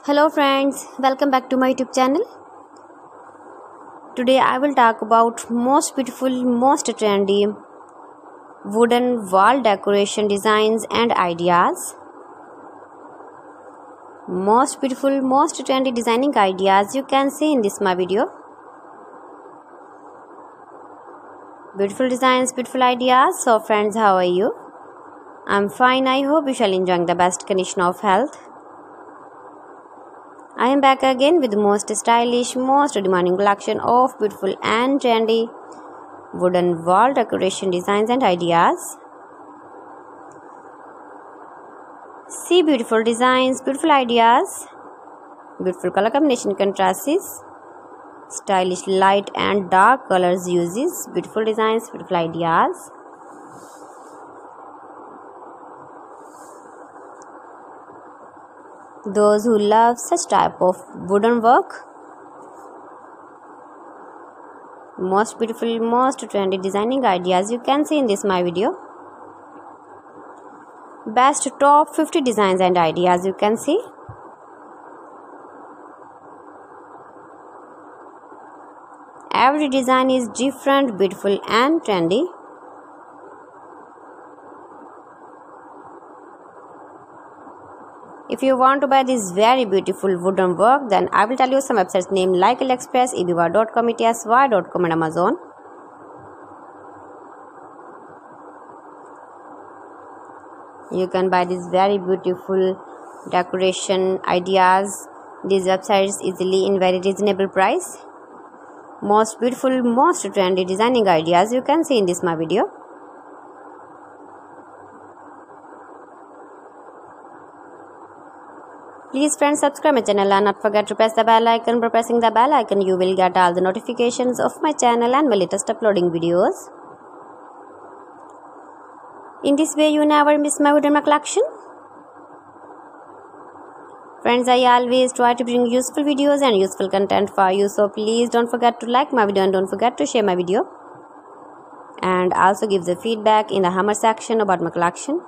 Hello friends, welcome back to my YouTube channel. Today I will talk about most beautiful, most trendy wooden wall decoration designs and ideas. Most beautiful, most trendy designing ideas you can see in this my video. Beautiful designs, beautiful ideas. So friends, how are you? I'm fine. I hope you shall enjoy the best condition of health. I am back again with the most stylish, most demanding collection of beautiful and trendy wooden wall decoration designs and ideas. See beautiful designs, beautiful ideas, beautiful color combination contrasts, stylish light and dark colors uses, beautiful designs, beautiful ideas. Those who love such type of wooden work, most beautiful, most trendy designing ideas you can see in this my video. Best top 50 designs and ideas you can see. Every design is different, beautiful and trendy. If you want to buy this very beautiful wooden work, then I will tell you some websites name like AliExpress, eBay.com, ETSY.com and Amazon. You can buy these very beautiful decoration ideas, these websites easily in very reasonable price. Most beautiful, most trendy designing ideas you can see in this my video. Please friends, subscribe my channel and not forget to press the bell icon. By pressing the bell icon you will get all the notifications of my channel and my latest uploading videos. In this way you never miss my wooden collection. Friends, I always try to bring useful videos and useful content for you, so please don't forget to like my video and don't forget to share my video. And also give the feedback in the hammer section about my collection.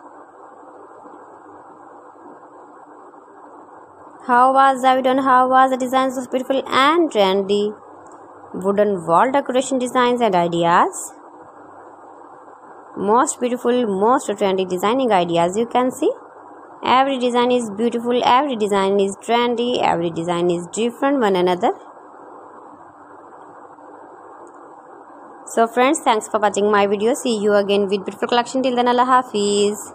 How was the video and how was the designs of beautiful and trendy wooden wall decoration designs and ideas? Most beautiful, most trendy designing ideas you can see. Every design is beautiful, every design is trendy, every design is different one another. So friends, thanks for watching my video. See you again with beautiful collection. Till then, Allah Hafiz.